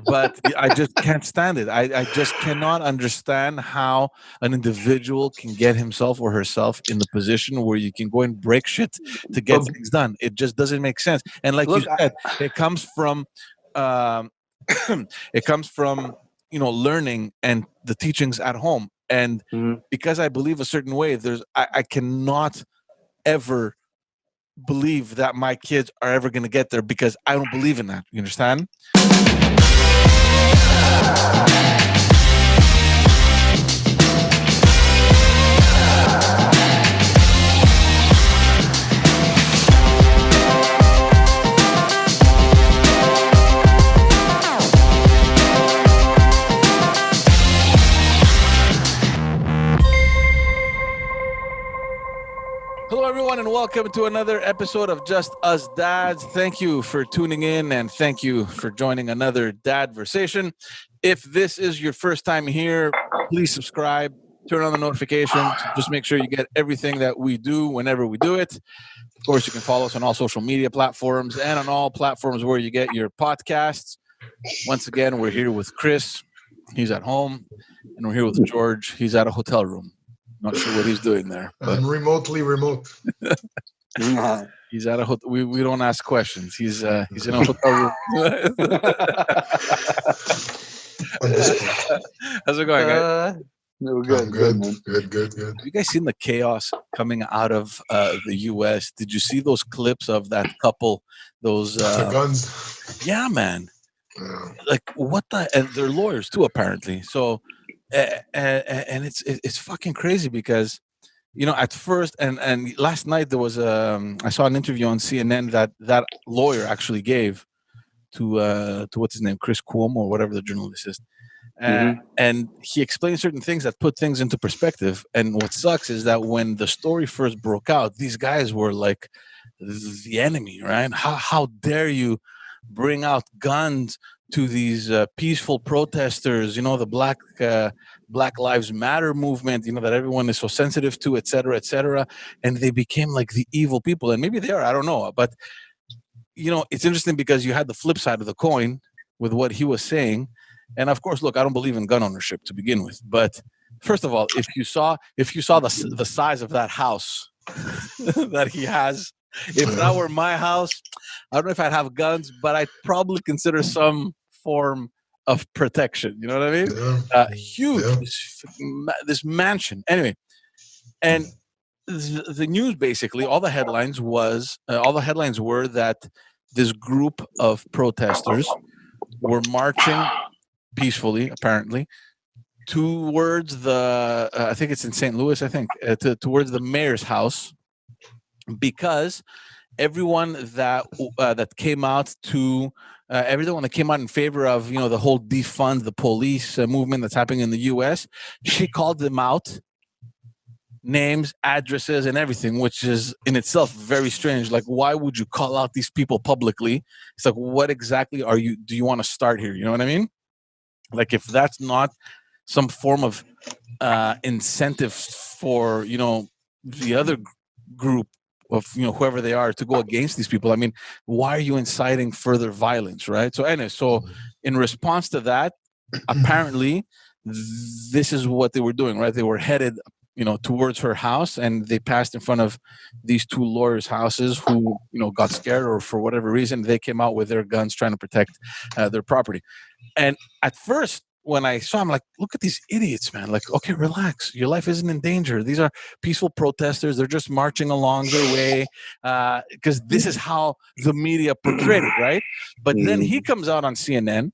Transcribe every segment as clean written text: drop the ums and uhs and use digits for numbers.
but I just can't stand it. I just cannot understand how an individual can get himself or herself in the position where you can go and break shit to get But things done. It just doesn't make sense. And like you look, said, it comes from um, it comes from learning and the teachings at home. And Mhm. because I believe a certain way, I cannot ever believe that my kids are ever going to get there because I don't believe in that. You understand? Hello, everyone, and welcome to another episode of Just Us Dads. Thank you for tuning in, and thank you for joining another Dadversation. If this is your first time here, please subscribe, turn on the notifications, just make sure you get everything that we do whenever we do it. Of course, you can follow us on all social media platforms and on all platforms where you get your podcasts. Once again, we're here with Chris. He's at home, and we're here with George. He's at a hotel room. Not sure what he's doing there. But I'm remotely remote. he's at a hotel. We don't ask questions. He's in a hotel room. How's it going, guys? No, good, I'm good, good, man. good. Have you guys seen the chaos coming out of the U.S.? Did you see those clips of that couple? Those The guns. yeah, man. Yeah. Like what the? And they're lawyers too, apparently. So, and it's fucking crazy because at first and last night there was I saw an interview on CNN that lawyer actually gave to what's his name, Chris Cuomo or whatever the journalist is. And he explained certain things that put things into perspective. And what sucks is that when the story first broke out, these guys were like the enemy, right? How dare you bring out guns to these peaceful protesters? The Black Lives Matter movement. That everyone is so sensitive to, et cetera, et cetera. And they became like the evil people. And maybe they are. I don't know. But it's interesting because you had the flip side of the coin with what he was saying. And of course, look, I don't believe in gun ownership to begin with. But first of all, if you saw the size of that house that he has, if that were my house, I don't know if I'd have guns, but I'd probably consider some form of protection. You know what I mean? Yeah. Huge, Yeah. this mansion. Anyway, and the news basically, all the headlines were that this group of protesters were marching peacefully, apparently, towards the I think it's in St. Louis, I think, towards the mayor's house, because everyone that came out to everyone that came out in favor of the whole defund the police movement that's happening in the U.S., she called them out, names, addresses, and everything, which is in itself very strange. Like, why would you call out these people publicly? It's like, what exactly do you want to start here? You know what I mean? Like, if that's not some form of incentive for the other group of whoever they are to go against these people, I mean, why are you inciting further violence, right? So anyway, in response to that, apparently this is what they were doing, right? They were headed towards her house, and they passed in front of these two lawyers' houses who got scared, or for whatever reason they came out with their guns trying to protect their property. And at first, when I saw, I'm like, look at these idiots, man. Like, okay, relax. Your life isn't in danger. These are peaceful protesters. They're just marching along their way, because this is how the media portrayed it, right? But then he comes out on CNN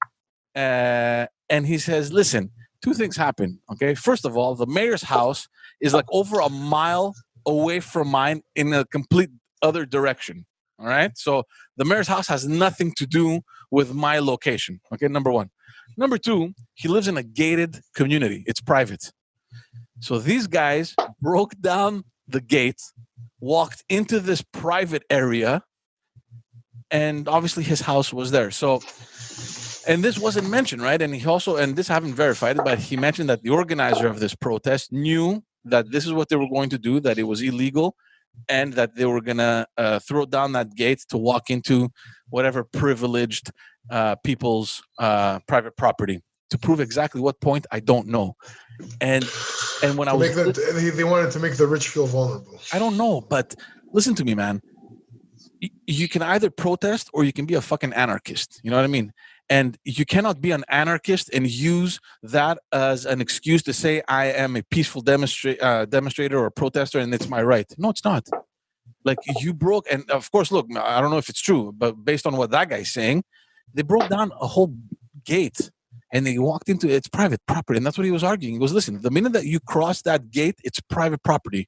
and he says, listen, two things happen, okay? First of all, the mayor's house is like over a mile away from mine in a complete other direction, all right? So the mayor's house has nothing to do with my location, okay, number one. Number two, he lives in a gated community. It's private. So these guys broke down the gate, walked into this private area, and obviously his house was there. So, and this wasn't mentioned, right? And he also, and this I haven't verified it, but he mentioned that the organizer of this protest knew that this is what they were going to do, that it was illegal. and that they were gonna throw down that gate to walk into whatever privileged people's private property. To prove exactly what point, I don't know. And when I To was, make them, they wanted to make the rich feel vulnerable. I don't know, but listen to me, man. You can either protest or you can be a fucking anarchist. You know what I mean? And you cannot be an anarchist and use that as an excuse to say I am a peaceful demonstrator or a protester and it's my right. No, it's not. Like you broke, and of course, look, I don't know if it's true, but based on what that guy's saying, they broke down a whole gate and they walked into it's private property, and that's what he was arguing. He goes, "Listen, the minute that you cross that gate, it's private property.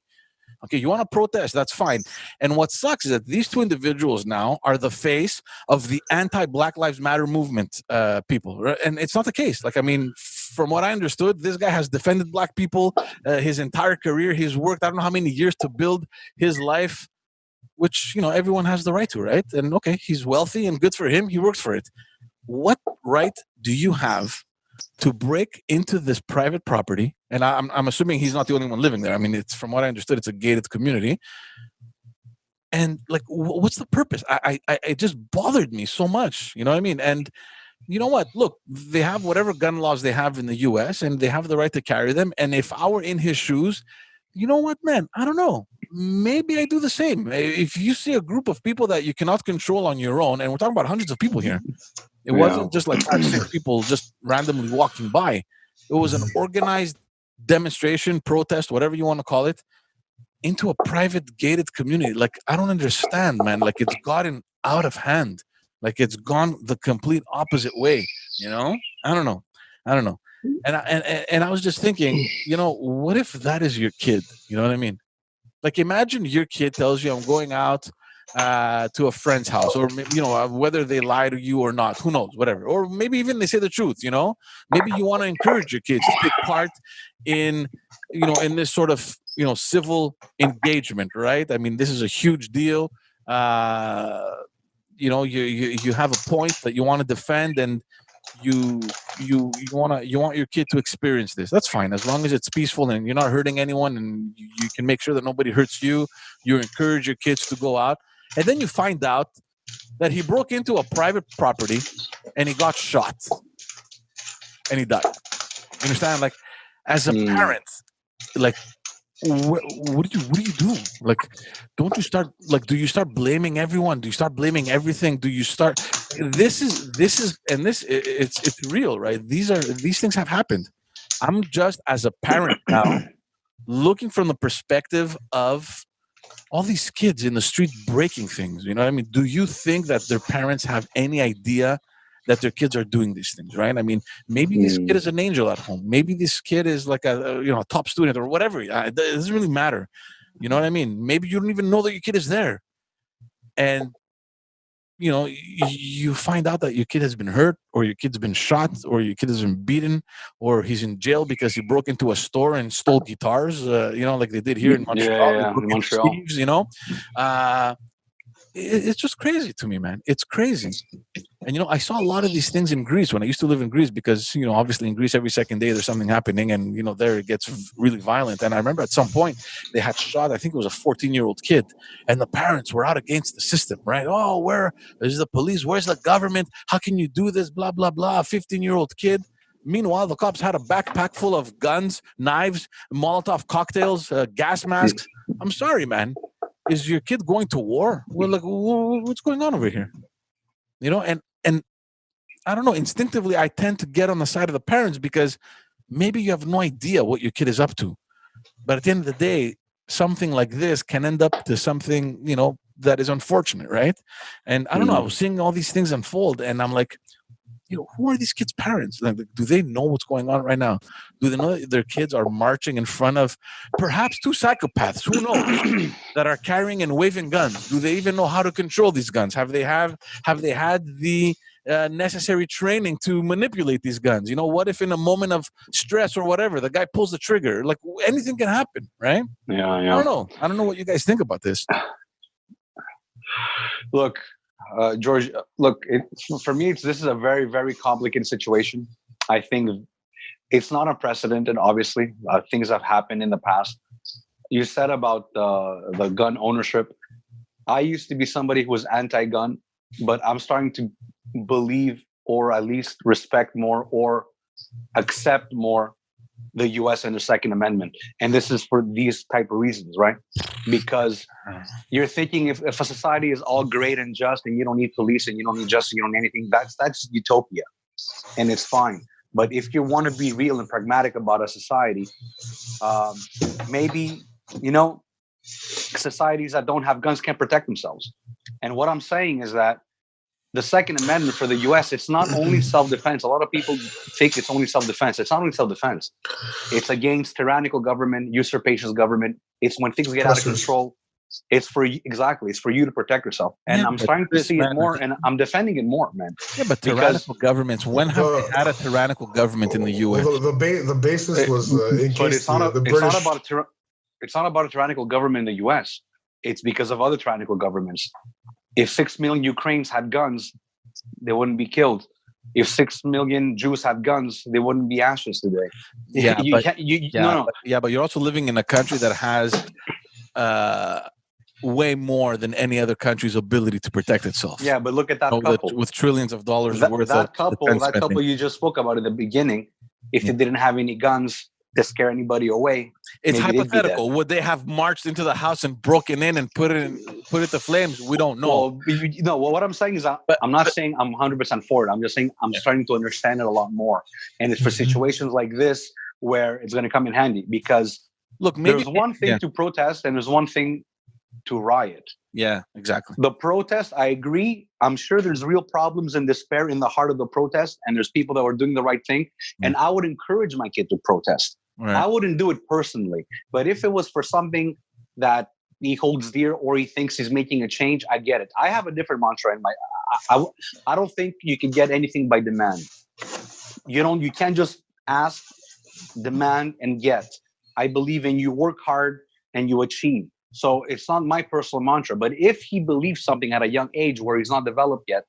Okay, you want to protest, that's fine." And what sucks is that these two individuals now are the face of the anti-Black Lives Matter movement people, right? And it's not the case. Like, I mean, from what I understood, this guy has defended Black people his entire career. He's worked, I don't know how many years to build his life, which, you know, everyone has the right to, right? And okay, he's wealthy and good for him. He works for it. What right do you have to break into this private property? And I'm assuming he's not the only one living there. I mean, it's from what I understood, it's a gated community. And like, what's the purpose? It just bothered me so much. You know what I mean? And you know what? Look, they have whatever gun laws they have in the U.S. and they have the right to carry them. And if I were in his shoes, you know what, man? I don't know. Maybe I do the same. If you see a group of people that you cannot control on your own, and we're talking about hundreds of people here, it wasn't just like 5, 6 people just randomly walking by. It was an organized demonstration, protest, whatever you want to call it, into a private gated community. Like, I don't understand, man. Like, it's gotten out of hand. Like, it's gone the complete opposite way. You know? I don't know. And I was just thinking, you know, what if that is your kid? You know what I mean? Like, imagine your kid tells you, "I'm going out to a friend's house," or you know, whether they lie to you or not, who knows, whatever. Or maybe even they say the truth. You know, maybe you want to encourage your kids to take part in, you know, in this sort of, you know, civil engagement, right? I mean, this is a huge deal. You know, you have a point that you want to defend, and you want your kid to experience this. That's fine, as long as it's peaceful and you're not hurting anyone, and you can make sure that nobody hurts you. You encourage your kids to go out, and then you find out that he broke into a private property and he got shot and he died. You understand? Like, as a parent, like, what do you do? Like, don't you start, like, do you start blaming everyone? Do you start blaming everything? Do you start, this is and this, it's real, right? These things have happened. I'm just, as a parent now, looking from the perspective of all these kids in the street breaking things. You know what I mean? Do you think that their parents have any idea that their kids are doing these things, right? I mean, maybe this kid is an angel at home. Maybe this kid is like a you know, a top student or whatever. It doesn't really matter. You know what I mean? Maybe you don't even know that your kid is there, and you know, you find out that your kid has been hurt, or your kid's been shot, or your kid has been beaten, or he's in jail because he broke into a store and stole guitars. You know, like they did here in Montreal. They broke In into Montreal. Steve's, you know. It's just crazy to me, man. It's crazy. And you know, I saw a lot of these things in Greece when I used to live in Greece, because you know, obviously in Greece every second day there's something happening, and you know, there it gets really violent. And I remember at some point they had shot, I think it was a 14-year-old kid, and the parents were out against the system, right? Oh, where is the police? Where's the government? How can you do this? Blah blah blah. 15-year-old kid. Meanwhile, the cops had a backpack full of guns, knives, Molotov cocktails, gas masks. I'm sorry, man. Is your kid going to war? Well, like, what's going on over here? You know, and I don't know. Instinctively, I tend to get on the side of the parents, because maybe you have no idea what your kid is up to. But at the end of the day, something like this can end up to something, you know, that is unfortunate, right? And I don't know. I was seeing all these things unfold, and I'm like, you know, who are these kids' parents? Like, do they know what's going on right now? Do they know that their kids are marching in front of perhaps two psychopaths? Who knows? That are carrying and waving guns. Do they even know how to control these guns? Have they had the necessary training to manipulate these guns? You know, what if in a moment of stress or whatever, the guy pulls the trigger? Like, anything can happen, right? Yeah. I don't know what you guys think about this. Look, George, look, for me, this is a very, very complicated situation. I think it's not unprecedented, obviously. Things have happened in the past. you said about the gun ownership. I used to be somebody who was anti-gun, but I'm starting to believe, or at least respect more, or accept more the U.S. and the Second Amendment. And this is for these type of reasons, right? Because you're thinking if a society is all great and just, and you don't need police and you don't need justice, you don't need anything, that's utopia, and it's fine. But if you want to be real and pragmatic about a society, maybe, societies that don't have guns can protect themselves. And what I'm saying is that the Second Amendment for the U.S., it's not only self-defense. A lot of people think it's only self-defense. It's not only self-defense. It's against tyrannical government, usurpacious government. It's when things get out of control. It's for you to protect yourself. And I'm starting to see it more, and I'm defending it more, man. Yeah, but tyrannical governments, when have we had a tyrannical government in the U.S.? The basis was in case it's not about a tyrannical government in the U.S. It's because of other tyrannical governments. If 6 million Ukrainians had guns, they wouldn't be killed. If 6 million Jews had guns, they wouldn't be ashes today. Yeah, but you're also living in a country that has way more than any other country's ability to protect itself. Yeah, but look at that couple with trillions of dollars worth that of couple you just spoke about at the beginning. If they didn't have any guns to scare anybody away, it's hypothetical. Would they have marched into the house and broken in and put it to flames? We don't know. Well, what I'm saying is, I'm not saying I'm 100% for it. I'm just saying I'm starting to understand it a lot more, and it's for situations like this where it's going to come in handy. Because look, maybe there's one thing to protest, and there's one thing to riot. Yeah, exactly. The protest, I agree. I'm sure there's real problems and despair in the heart of the protest, and there's people that are doing the right thing. And I would encourage my kid to protest. Right. I wouldn't do it personally, but if it was for something that he holds dear or he thinks he's making a change, I get it. I have a different mantra in my. I don't think you can get anything by demand. You can't just ask, demand, and get. I believe in you work hard and you achieve. So it's not my personal mantra, but if he believes something at a young age where he's not developed yet,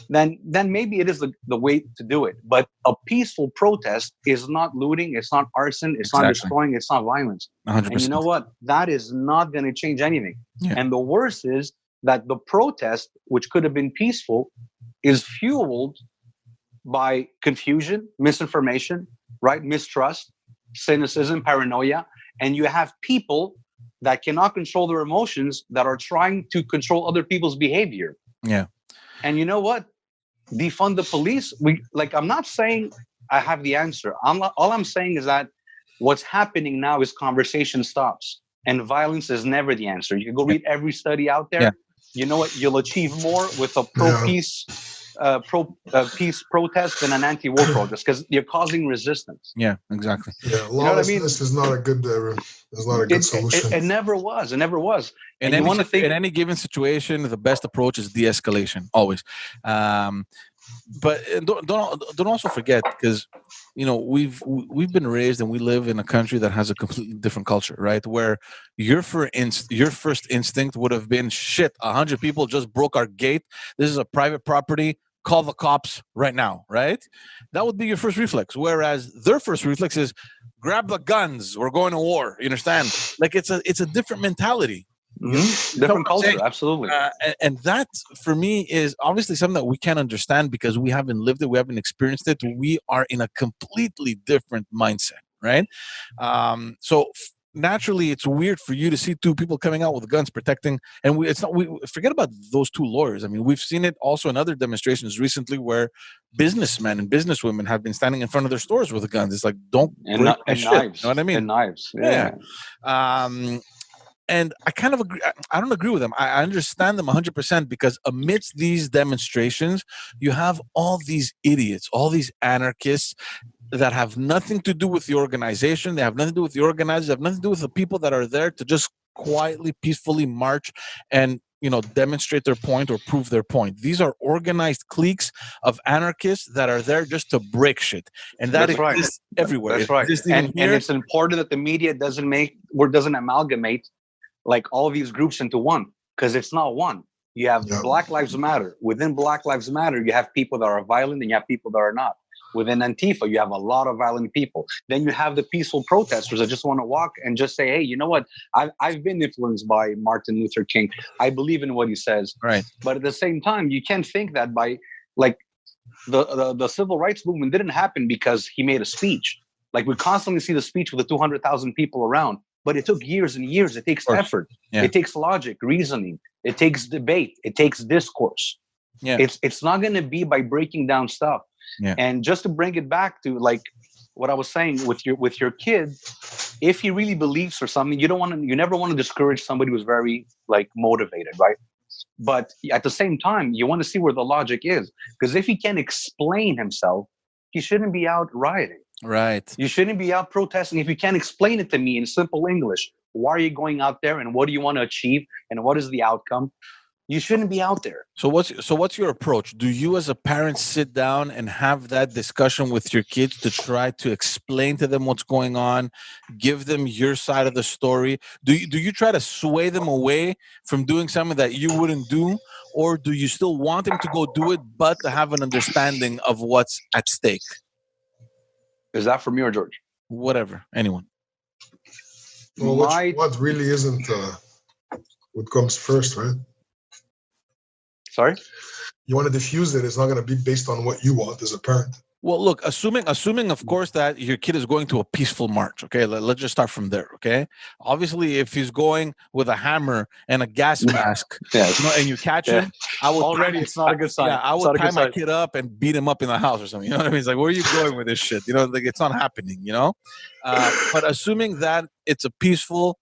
then maybe it is the way to do it. But a peaceful protest is not looting, it's not arson, it's not destroying, it's not violence. 100%. And you know what? That is not going to change anything. Yeah. And the worst is that the protest, which could have been peaceful, is fueled by confusion, misinformation, right? Mistrust, cynicism, paranoia. And you have people that cannot control their emotions that are trying to control other people's behavior. Yeah. And you know what? Defund the police. I'm not saying I have the answer. All I'm saying is that what's happening now is conversation stops, and violence is never the answer. You can go read every study out there. Yeah. You know what? You'll achieve more with a pro-peace peace protest than an anti-war protest, because you're causing resistance. Yeah, exactly. Yeah, lawlessness is not a good. Is not a good solution. It never was. It never was. In any given situation, the best approach is de-escalation, always. But don't also forget, because we've been raised and we live in a country that has a completely different culture, right? Where your first instinct would have been, shit, 100 people just broke our gate. This is a private property. Call the cops right now, right? That would be your first reflex. Whereas their first reflex is, grab the guns. We're going to war. You understand? Like it's a different mentality. Mm-hmm. Different culture, absolutely. And that, for me, is obviously something that we can't understand because we haven't lived it, we haven't experienced it. We are in a completely different mindset, right? So naturally, it's weird for you to see two people coming out with guns protecting, and we forget about those two lawyers. I mean, we've seen it also in other demonstrations recently where businessmen and businesswomen have been standing in front of their stores with guns. It's like, don't break my shit. Knives. You know what I mean? And knives. Yeah. And I kind of agree. I don't agree with them. I understand them 100% because amidst these demonstrations, you have all these idiots, all these anarchists that have nothing to do with the organization. They have nothing to do with the organizers. They have nothing to do with the people that are there to just quietly, peacefully march and demonstrate their point or prove their point. These are organized cliques of anarchists that are there just to break shit, and that exists everywhere. That's right. And it's important that the media doesn't amalgamate like all these groups into one, because it's not one. You have Black Lives Matter. Within Black Lives Matter, you have people that are violent and you have people that are not. Within Antifa, you have a lot of violent people. Then you have the peaceful protesters that just want to walk and just say, hey, you know what? I've been influenced by Martin Luther King. I believe in what he says. Right. But at the same time, you can't think that by like the civil rights movement didn't happen because he made a speech. Like we constantly see the speech with the 200,000 people around, but it took years and years. It takes effort. Yeah. It takes logic, reasoning. It takes debate. It takes discourse. Yeah. It's not going to be by breaking down stuff. Yeah. And just to bring it back to like what I was saying with your kid, if he really believes for something, you never want to discourage somebody who's very like motivated, right? But at the same time, you want to see where the logic is, because if he can't explain himself, he shouldn't be out rioting. Right. You shouldn't be out protesting if you can't explain it to me in simple English. Why are you going out there, and what do you want to achieve, and what is the outcome? You shouldn't be out there. So what's your approach? Do you as a parent sit down and have that discussion with your kids to try to explain to them what's going on, give them your side of the story? Do you try to sway them away from doing something that you wouldn't do, or do you still want them to go do it but to have an understanding of what's at stake? Is that for me or George? Whatever, anyone. Well, what really isn't what comes first, right? Sorry? You want to diffuse it. It's not going to be based on what you want as a parent. Well, look, assuming of course that your kid is going to a peaceful march, okay? Let's just start from there, okay? Obviously, if he's going with a hammer and a gas mask, and you catch him, I would it's not a good sign. Yeah, I would tie my kid up and beat him up in the house or something. You know what I mean? It's like, where are you going with this shit? You know, like it's not happening. You know, but assuming that it's a peaceful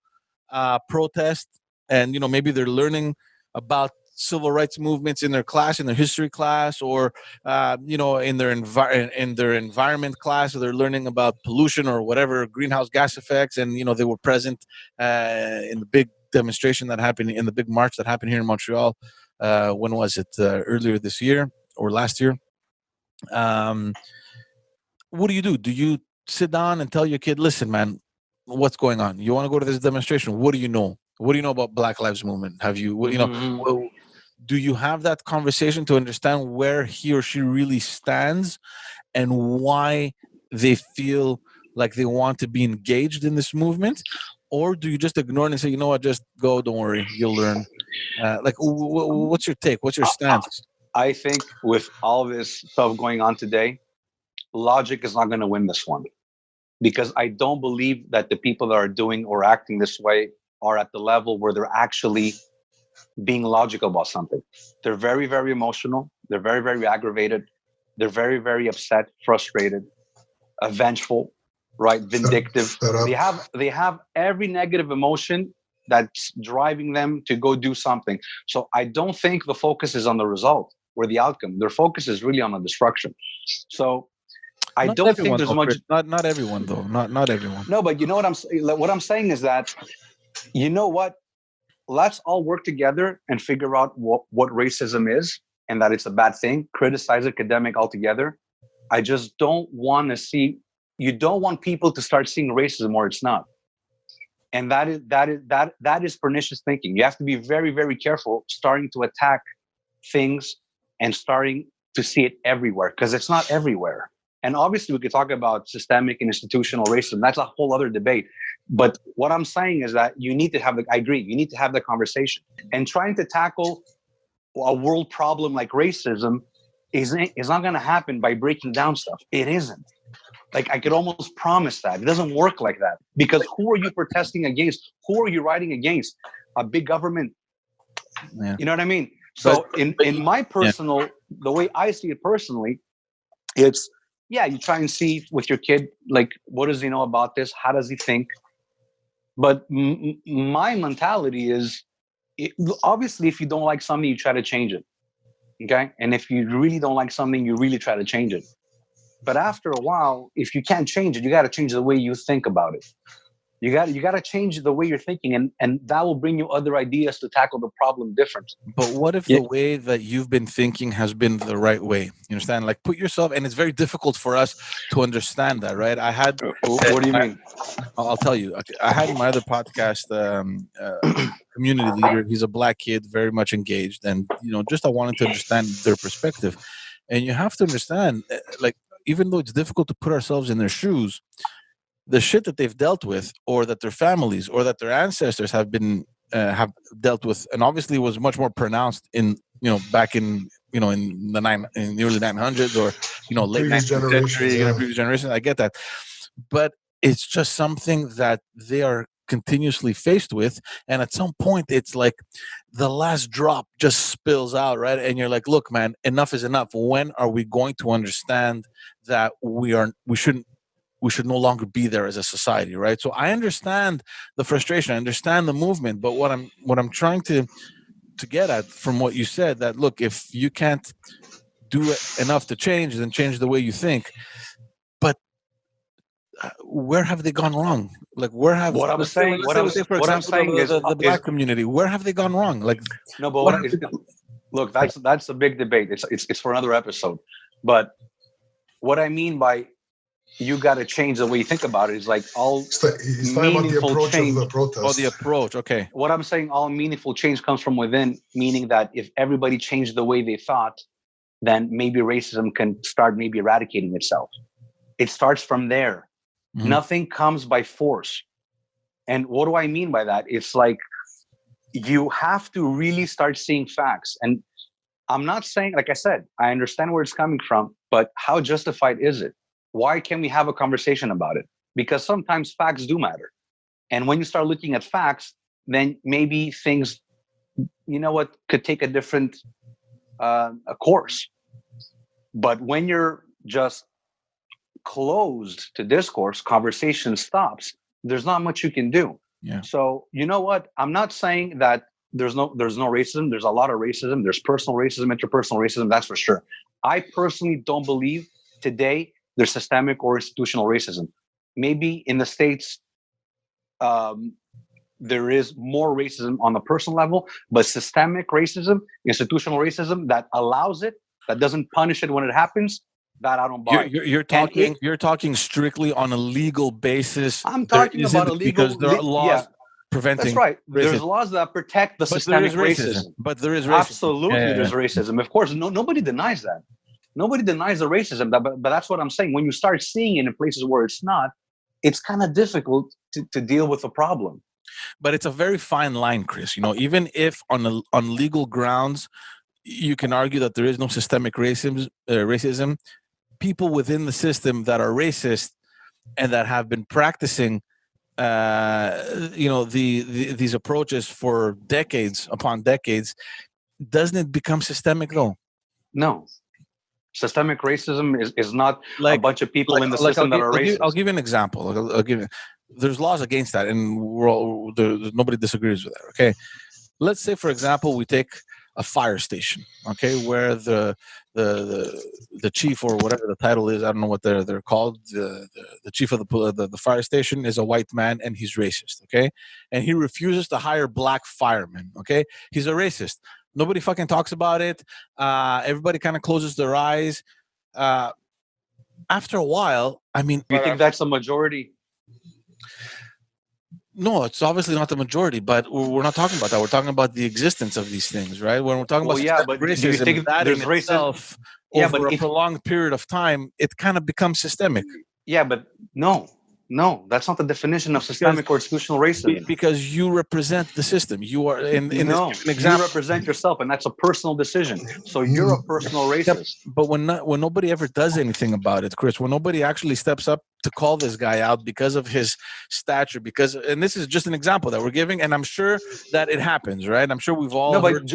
protest, and maybe they're learning about civil rights movements in their class, in their history class, or in their environment class, or they're learning about pollution or whatever, greenhouse gas effects, and they were present in the big demonstration that happened, in the big march that happened here in Montreal. When was it? Earlier this year or last year? What do you do? Do you sit down and tell your kid, listen, man, what's going on? You want to go to this demonstration? What do you know? What do you know about Black Lives Movement? Have you, do you have that conversation to understand where he or she really stands and why they feel like they want to be engaged in this movement? Or do you just ignore it and say, you know what, just go, don't worry, you'll learn? What's your take? What's your stance? I think with all this stuff going on today, logic is not going to win this one, because I don't believe that the people that are doing or acting this way are at the level where they're actually being logical about something. They're very, very emotional. They're very, very aggravated. They're very, very upset, frustrated, vengeful, right? Vindictive. They have every negative emotion that's driving them to go do something. So I don't think the focus is on the result or the outcome. Their focus is really on the destruction. So I don't think there's much. Not everyone though. Not everyone. No, but you know what I'm saying is that, you know what? Let's all work together and figure out what racism is, and that it's a bad thing. Criticize it, condemn it altogether. I just don't want to see. You don't want people to start seeing racism where it's not, and that is pernicious thinking. You have to be very, very careful starting to attack things and starting to see it everywhere, because it's not everywhere. And obviously, we could talk about systemic and institutional racism. That's a whole other debate. But what I'm saying is that you need to have I agree, you need to have the conversation. And trying to tackle a world problem like racism is not going to happen by breaking down stuff. It isn't. Like, I could almost promise that. It doesn't work like that. Because who are you protesting against? Who are you writing against? A big government. Yeah. You know what I mean? So in my personal, the way I see it personally, it's, you try and see with your kid, like, what does he know about this? How does he think? But my mentality is, obviously, if you don't like something, you try to change it. Okay? And if you really don't like something, you really try to change it. But after a while, if you can't change it, you got to change the way you think about it. You got to change the way you're thinking, and that will bring you other ideas to tackle the problem different. But what if the way that you've been thinking has been the right way? You understand? Like, put yourself, and it's very difficult for us to understand that, right? What do you mean? I'll tell you. I had my other podcast, community leader. He's a Black kid, very much engaged, and I wanted to understand their perspective. And you have to understand, like, even though it's difficult to put ourselves in their shoes, the shit that they've dealt with, or that their families or that their ancestors have dealt with, and obviously was much more pronounced in, back in, in the early 900s, or late Previous 19th century, generations, yeah. previous generation. I get that, but it's just something that they are continuously faced with, and at some point it's like the last drop just spills out, right? And you're like, look, man, enough is enough. When are we going to understand that we should no longer be there as a society, right? So I understand the frustration, I understand the movement, but what I'm trying to get at from what you said, that look, if you can't do enough to change, then change the way you think. But where have they gone wrong? Like, where have what I'm saying? let's say, for example, the black community. Where have they gone wrong? Like, no, but look, that's a big debate. It's for another episode. But what I mean by you got to change the way you think about it is like all meaningful change. Of the protest. Oh, the approach. Okay. What I'm saying, all meaningful change comes from within, meaning that if everybody changed the way they thought, then maybe racism can start maybe eradicating itself. It starts from there. Mm-hmm. Nothing comes by force. And what do I mean by that? It's like you have to really start seeing facts. And I'm not saying, like I said, I understand where it's coming from, but how justified is it? Why can't we have a conversation about it? Because sometimes facts do matter. And when you start looking at facts, then maybe things, could take a different a course. But when you're just closed to discourse, conversation stops, there's not much you can do. Yeah. So you know what? I'm not saying that there's no racism. There's a lot of racism. There's personal racism, interpersonal racism, that's for sure. I personally don't believe today there's systemic or institutional racism. Maybe in the States, there is more racism on the personal level, but systemic racism, institutional racism that allows it, that doesn't punish it when it happens, that I don't buy. You're talking strictly on a legal basis. I'm talking about a legal, because there are laws preventing. That's right. Racism. There's laws that protect the systemic racism. But there is racism. Absolutely, there's racism. Of course, nobody denies that. Nobody denies the racism, but that's what I'm saying. When you start seeing it in places where it's not, it's kind of difficult to deal with the problem. But it's a very fine line, Chris. Even if on legal grounds, you can argue that there is no systemic racism, people within the system that are racist and that have been practicing, these approaches for decades upon decades, doesn't it become systemic though? No. Systemic racism is not a bunch of people in the system that are racist. I'll give you an example. There's laws against that, and nobody disagrees with that. Okay, let's say, for example, we take a fire station. Okay, where the chief, or whatever the title is, I don't know what they're called. The chief of the fire station is a white man, and he's racist. Okay, and he refuses to hire black firemen. Okay, he's a racist. Nobody fucking talks about it. Everybody kind of closes their eyes. After a while, I mean, you think that's a majority? No, it's obviously not the majority, but we're not talking about that. We're talking about the existence of these things, right? When we're talking about racism, do you think that in itself, over a prolonged period of time, it kind of becomes systemic. Yeah, but no, that's not the definition of systemic or institutional racism. Because you represent the system. You are in this example. You represent yourself, and that's a personal decision. So you're a personal racist. But when nobody ever does anything about it, Chris, when nobody actually steps up to call this guy out because of his stature, and this is just an example that we're giving, and I'm sure that it happens, right? I'm sure we've all heard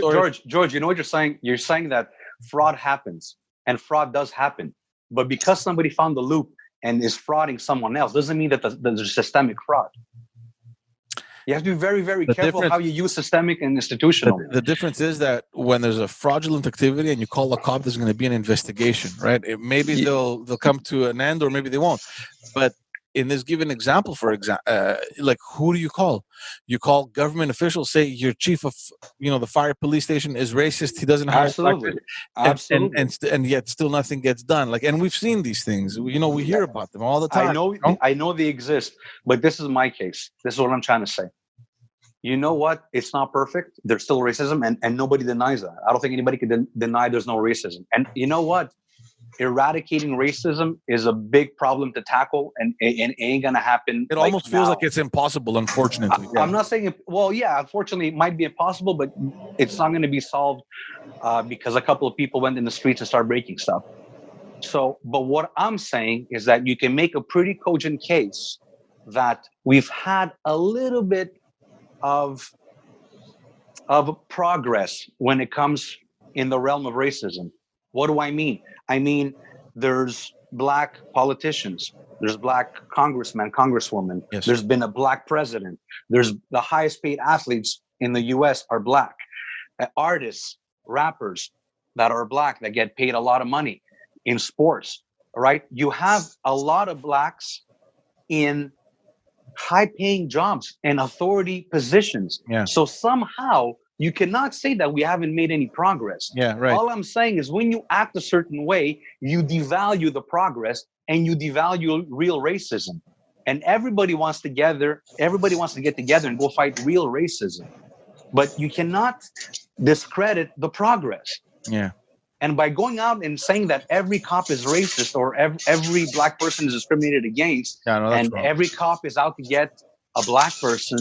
George, you know what you're saying? You're saying that fraud happens, and fraud does happen. But because somebody found the loop and is frauding someone else, doesn't mean that there's systemic fraud. You have to be very, very careful how you use systemic and institutional. The difference is that when there's a fraudulent activity and you call a cop, there's going to be an investigation, right? Maybe they'll come to an end, or maybe they won't. But in this given example, like, who do you call? You call government officials, say your chief of, the fire police station is racist. He doesn't hire. Absolutely. And yet still nothing gets done. Like, and we've seen these things. We hear about them all the time. I know they exist, but this is my case. This is what I'm trying to say. You know what? It's not perfect. There's still racism, and nobody denies that. I don't think anybody can deny there's no racism. And you know what? eradicating racism is a big problem to tackle, and it ain't gonna happen. It almost feels like it's impossible, unfortunately. I'm not saying unfortunately it might be impossible, but it's not going to be solved because a couple of people went in the streets and started breaking stuff. So, but what I'm saying is that you can make a pretty cogent case that we've had a little bit of progress when it comes in the realm of racism. What do I mean? I mean, there's black politicians, there's black congressmen, congresswomen, yes. There's been a black president, there's the highest paid athletes in the US are black, artists, rappers that are black that get paid a lot of money in sports, right? You have a lot of blacks in high paying jobs and authority positions. Yeah. So somehow you cannot say that we haven't made any progress. Yeah, right. All I'm saying is when you act a certain way, you devalue the progress and you devalue real racism. And everybody wants to get together and go fight real racism. But you cannot discredit the progress. Yeah. And by going out and saying that every cop is racist or every black person is discriminated against, and wrong. Every cop is out to get a black person,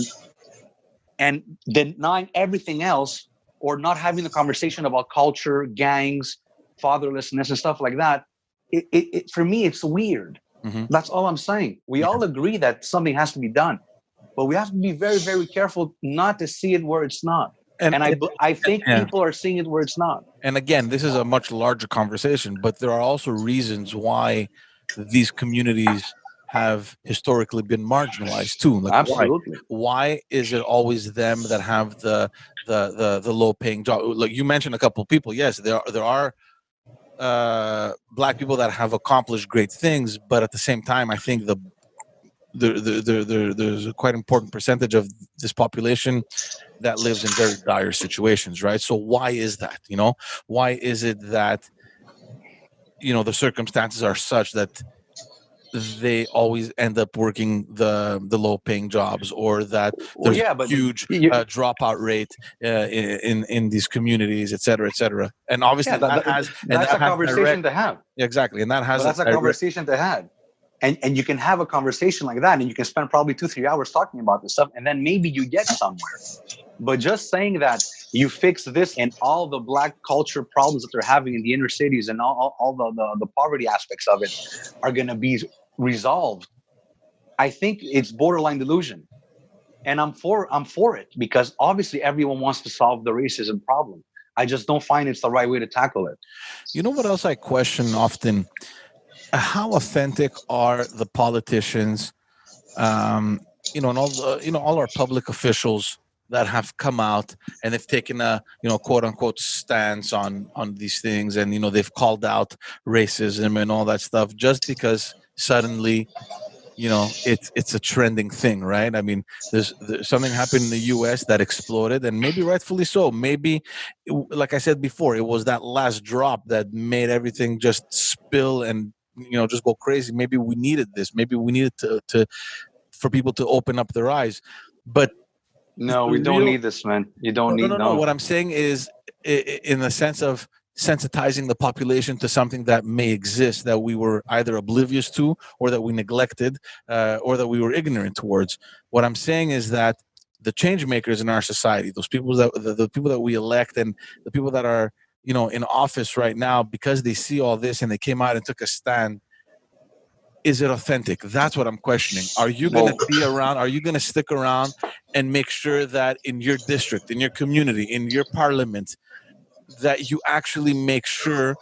and denying everything else or not having the conversation about culture, gangs, fatherlessness, and stuff like that, for me, it's weird. Mm-hmm. That's all I'm saying. We all agree that something has to be done, but we have to be very, very careful not to see it where it's not. And I think people are seeing it where it's not. And again, this is a much larger conversation, but there are also reasons why these communities have historically been marginalized too. Like absolutely. Why is it always them that have the low paying job? Like you mentioned a couple of people. Yes, there are black people that have accomplished great things, but at the same time, I think there's a quite important percentage of this population that lives in very dire situations, right? So why is that? Why is it that the circumstances are such that they always end up working the low paying jobs, or that there's a huge dropout rate in these communities, et cetera, and obviously that's a conversation to have. Exactly, and that's a conversation to have. And you can have a conversation like that, and you can spend probably 2-3 hours talking about this stuff, and then maybe you get somewhere. But just saying that you fix this and all the black culture problems that they're having in the inner cities and all the poverty aspects of it are going to be resolved, I think it's borderline delusion. And I'm for it, because obviously everyone wants to solve the racism problem. I just don't find it's the right way to tackle it. You know what else I question often? How authentic are the politicians, and all our public officials that have come out and they've taken a quote unquote stance on these things, and they've called out racism and all that stuff just because suddenly it's a trending thing, right? I mean, there's something happened in the US that exploded, and maybe rightfully so. Maybe, like I said before, it was that last drop that made everything just spill and just go crazy. Maybe we needed this. Maybe we needed to for people to open up their eyes. But no, we don't need this, man. You don't need. No. What I'm saying is, in the sense of sensitizing the population to something that may exist that we were either oblivious to, or that we neglected, or that we were ignorant towards. What I'm saying is that the change makers in our society, those people the people that we elect, and the people that are in office right now, because they see all this and they came out and took a stand, is it authentic? That's what I'm questioning. Are you going to be around? Are you going to stick around and make sure that in your district, in your community, in your parliament, that you actually make sure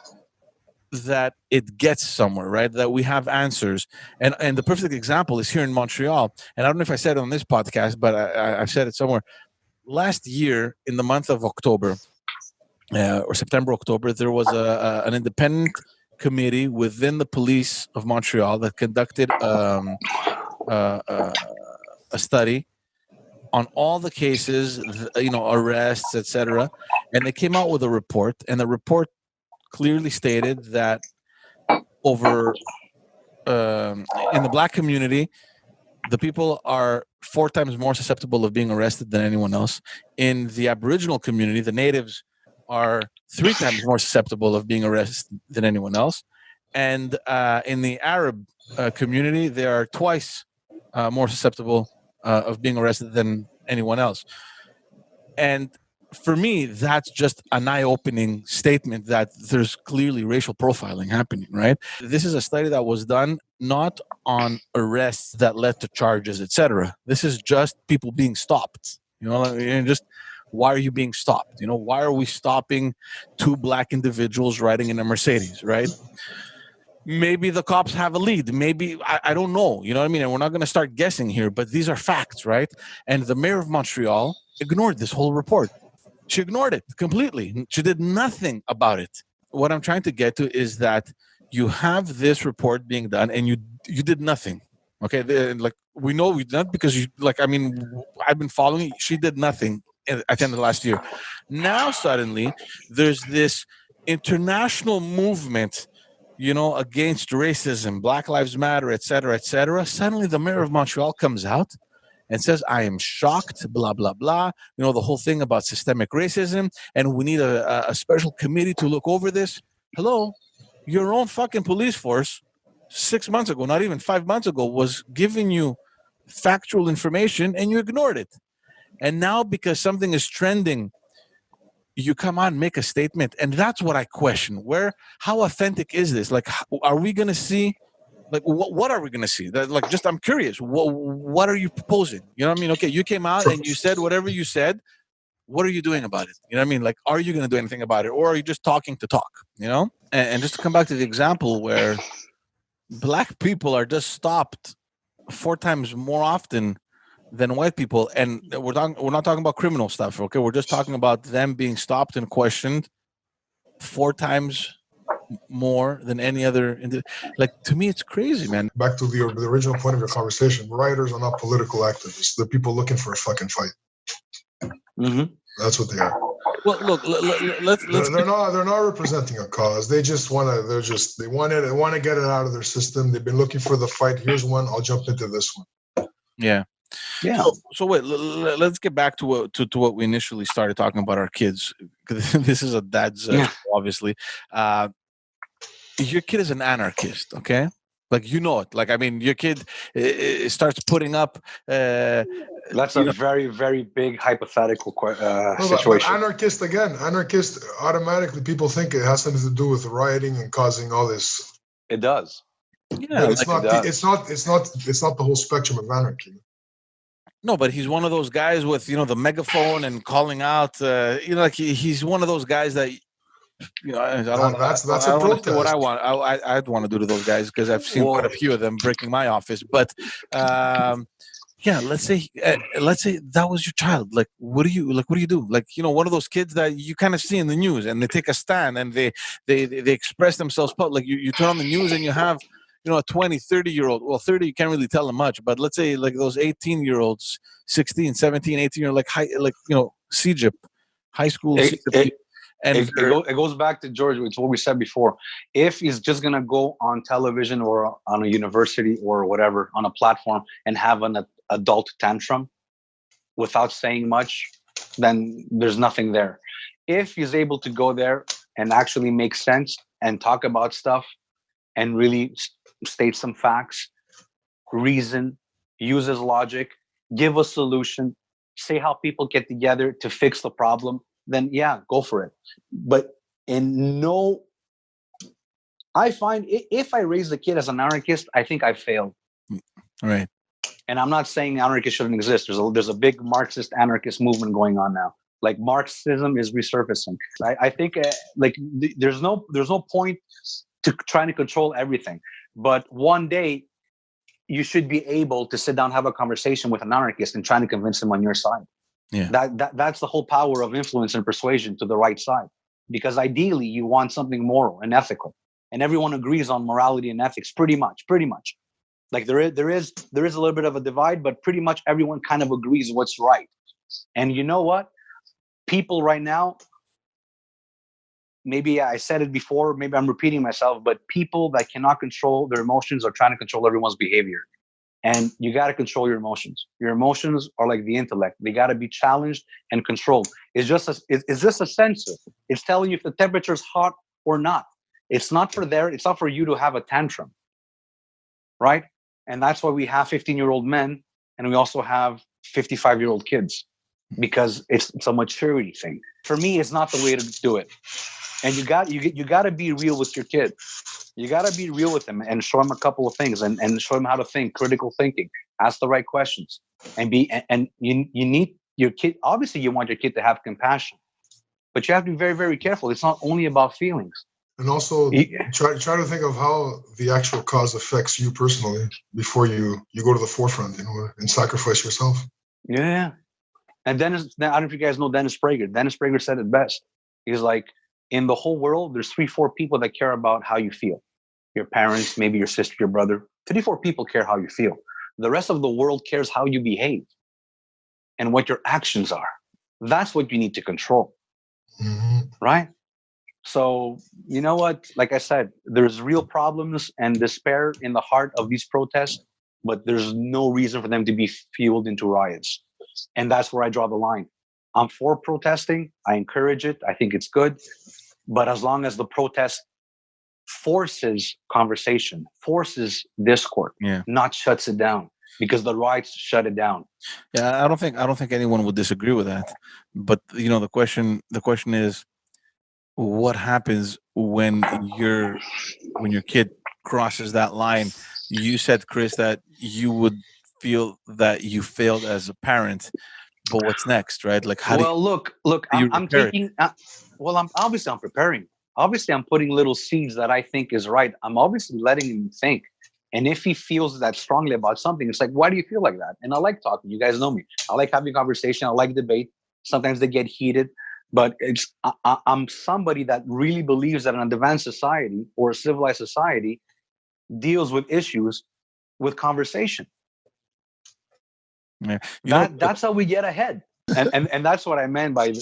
that it gets somewhere, right? That we have answers. And the perfect example is here in Montreal. And I don't know if I said it on this podcast, but I've said it somewhere. Last year, in the month of October, or September, October, there was an independent committee within the police of Montreal that conducted a study on all the cases, arrests, etc., and they came out with a report. And the report clearly stated that over in the black community, the people are 4 times more susceptible of being arrested than anyone else. In the Aboriginal community, the natives are 3 times more susceptible of being arrested than anyone else. And in the Arab community, they are twice more susceptible of being arrested than anyone else. And for me, that's just an eye-opening statement that there's clearly racial profiling happening, right? This is a study that was done not on arrests that led to charges, etc. This is just people being stopped. Just why are you being stopped? Why are we stopping two black individuals riding in a Mercedes, right? Maybe the cops have a lead. Maybe, I don't know. You know what I mean? And we're not going to start guessing here, but these are facts, right? And the mayor of Montreal ignored this whole report. She ignored it completely. She did nothing about it. What I'm trying to get to is that you have this report being done and you did nothing. Okay, we know we did not because I've been following. She did nothing at the end of last year. Now suddenly there's this international movement, against racism, Black Lives Matter, et cetera, et cetera. Suddenly the mayor of Montreal comes out and says, I am shocked, blah, blah, blah. The whole thing about systemic racism, and we need a special committee to look over this. Hello? Your own fucking police force 6 months ago, not even 5 months ago, was giving you factual information and you ignored it. And now because something is trending, you come on, make a statement. And that's what I question. How authentic is this? Like, are we going to see, like, what are we going to see? I'm curious. What are you proposing? You know what I mean? Okay, you came out and you said whatever you said. What are you doing about it? You know what I mean? Like, are you going to do anything about it? Or are you just talking to talk, And just to come back to the example where black people are just stopped 4 times more often than white people, and we're not talking about criminal stuff, okay? We're just talking about them being stopped and questioned 4 times more than any other. To me, it's crazy, man. Back to the original point of your conversation, rioters are not political activists. They're people looking for a fucking fight. Mm-hmm. That's what they are. Well, look, let's. They're not representing a cause. They just want to. They want to get it out of their system. They've been looking for the fight. Here's one. I'll jump into this one. Yeah. Yeah. So wait, let's get back to what we initially started talking about, our kids. This is a dad's obviously. Your kid is an anarchist, okay? Like, it. Like, I mean, your kid starts putting up. That's a very, very big hypothetical situation. Anarchist automatically people think it has something to do with rioting and causing all this. It does. Yeah, but it's not the whole spectrum of anarchy. No, but he's one of those guys with the megaphone and calling out. He's one of those guys that I don't. That's a protest. What I want, I'd want to do to those guys because I've seen quite a few of them breaking my office. But let's say that was your child. Like, what do you do? Like, one of those kids that you kind of see in the news, and they take a stand and they express themselves. Like, you turn on the news and you have. A 20, 30-year-old, well, 30, you can't really tell them much, but let's say like those 18-year-olds, 16, 17, 18-year-old, CGIP, high school. It goes back to George. It's what we said before. If he's just going to go on television or on a university or whatever, on a platform and have an adult tantrum without saying much, then there's nothing there. If he's able to go there and actually make sense and talk about stuff and really state some facts, reason, use his logic, give a solution, say how people get together to fix the problem, then go for it. But I find if I raise the kid as an anarchist, I think I failed. Right. And I'm not saying anarchists shouldn't exist. There's a big Marxist anarchist movement going on now. Like, Marxism is resurfacing. I think there's no point to trying to control everything. But one day you should be able to sit down, have a conversation with an anarchist and trying to convince him on your side. Yeah. That's the whole power of influence and persuasion to the right side. Because ideally you want something moral and ethical. And everyone agrees on morality and ethics pretty much. Like, there is a little bit of a divide, but pretty much everyone kind of agrees what's right. And you know what? People right now, maybe I said it before, maybe I'm repeating myself, but people that cannot control their emotions are trying to control everyone's behavior. And you got to control your emotions. Your emotions are like the intellect. They got to be challenged and controlled. It's just a sensor. It's telling you if the temperature is hot or not. It's not for you to have a tantrum, right? And that's why we have 15-year-old men, and we also have 55-year-old kids, because it's a maturity thing. For me, it's not the way to do it. And you got to be real with your kid. You got to be real with them and show them a couple of things, and show them how to think, critical thinking, ask the right questions, and you need your kid. Obviously, you want your kid to have compassion, but you have to be very, very careful. It's not only about feelings. And also try to think of how the actual cause affects you personally before you go to the forefront, and sacrifice yourself. Yeah. And Dennis, I don't know if you guys know Dennis Prager. Dennis Prager said it best. He's like, in the whole world, there's 3-4 people that care about how you feel. Your parents, maybe your sister, your brother. 3-4 people care how you feel. The rest of the world cares how you behave and what your actions are. That's what you need to control. Right? So, you know what? Like I said, there's real problems and despair in the heart of these protests, but there's no reason for them to be fueled into riots. And that's where I draw the line. I'm for protesting. I encourage it. I think it's good. But as long as the protest forces conversation, forces discord, not shuts it down, because the riots shut it down. Yeah, I don't think anyone would disagree with that. But the question is, what happens when your kid crosses that line? You said, Chris, that you would feel that you failed as a parent, but what's next, right? Like, look, I'm taking. I'm preparing. Obviously, I'm putting little seeds that I think is right. I'm obviously letting him think. And if he feels that strongly about something, it's like, why do you feel like that? And I like talking. You guys know me. I like having conversation. I like debate. Sometimes they get heated, but I'm somebody that really believes that an advanced society or a civilized society deals with issues with conversation. Yeah. That's how we get ahead. And that's what I meant by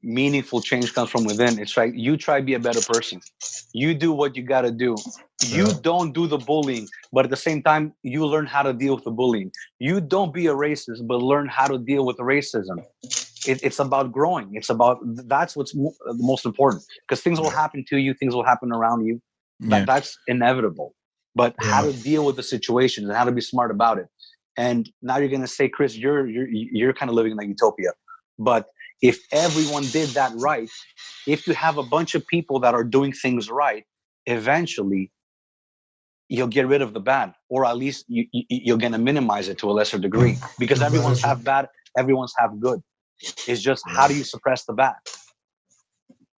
meaningful change comes from within. It's like, you try to be a better person. You do what you got to do. You don't do the bullying, but at the same time, you learn how to deal with the bullying. You don't be a racist, but learn how to deal with racism. It's about growing. That's what's the most important, because things will happen to you. Things will happen around you. That's inevitable. But how to deal with the situations and how to be smart about it. And now you're going to say, Chris, you're kind of living in a utopia. But if everyone did that right, if you have a bunch of people that are doing things right, eventually you'll get rid of the bad, or at least you're going to minimize it to a lesser degree, because everyone's have bad, everyone's have good. It's just, how do you suppress the bad?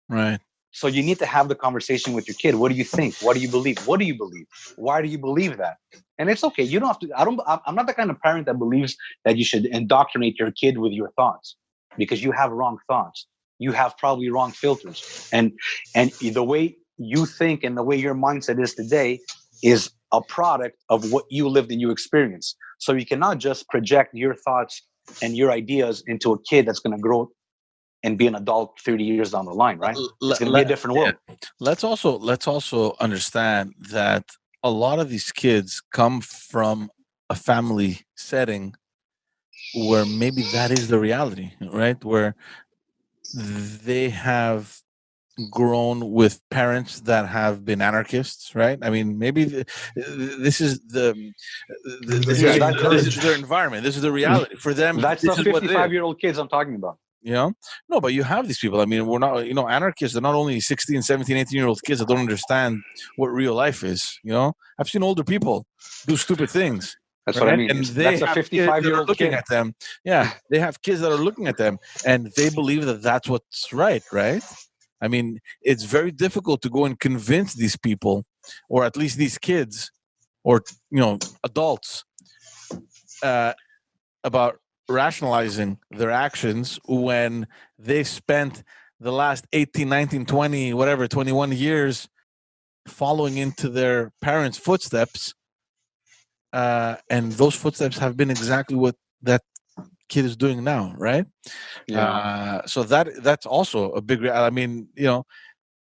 Right. So you need to have the conversation with your kid. What do you think? What do you believe? What do you believe? Why do you believe that? And it's okay. You don't have to. I'm not the kind of parent that believes that you should indoctrinate your kid with your thoughts, because you have wrong thoughts. You have probably wrong filters. And the way you think and the way your mindset is today is a product of what you lived and you experienced. So you cannot just project your thoughts and your ideas into a kid that's going to grow and be an adult 30 years down the line, right? It's going to be a different world. Let's also understand that a lot of these kids come from a family setting where maybe that is the reality, right? Where they have grown with parents that have been anarchists, right? I mean, maybe this is their environment. This is the reality for them. That's the 55-year-old kids I'm talking about. No, but you have these people. I mean, we're not, anarchists. They're not only 16, 17, 18-year-old kids that don't understand what real life is. I've seen older people do stupid things. That's what I mean. And that's a 55-year-old looking kid at them. Yeah, they have kids that are looking at them, and they believe that that's what's right. I mean, it's very difficult to go and convince these people, or at least these kids, or adults, about rationalizing their actions when they spent the last 18, 19, 20, whatever, 21 years following into their parents' footsteps. And those footsteps have been exactly what that kid is doing now, right? Yeah. So that's also a big, I mean, we have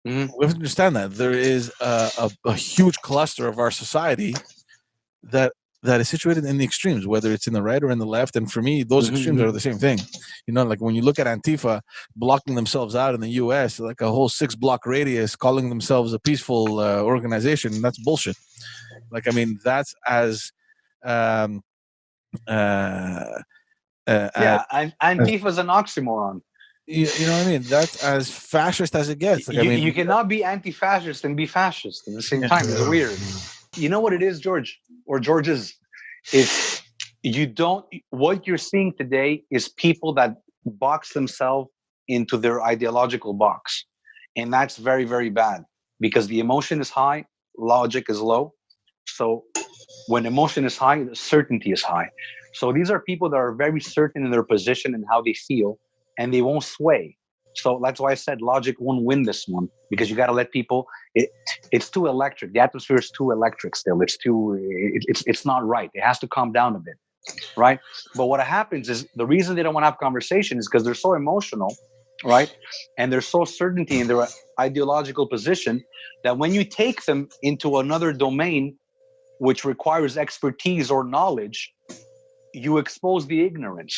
to understand that there is a huge cluster of our society that that is situated in the extremes, whether it's in the right or in the left. And for me, those extremes are the same thing. You know, like when you look at Antifa blocking themselves out in the U.S., like a whole 6-block radius, calling themselves a peaceful organization, that's bullshit. Like, I mean, that's as Antifa's an oxymoron. You know what I mean? That's as fascist as it gets. Like, I mean, you cannot be anti-fascist and be fascist at the same time. It's weird. You know what it is, George, or George's? It's what you're seeing today is people that box themselves into their ideological box. And that's very, very bad because the emotion is high, logic is low. So when emotion is high, the certainty is high. So these are people that are very certain in their position and how they feel, and they won't sway. So that's why I said logic won't win this one, because you got to let people. It's too electric. The atmosphere is too electric still. It's not right. It has to calm down a bit, right? But what happens is the reason they don't want to have conversation is because they're so emotional, right? And they're so certainty in their ideological position that when you take them into another domain, which requires expertise or knowledge, you expose the ignorance,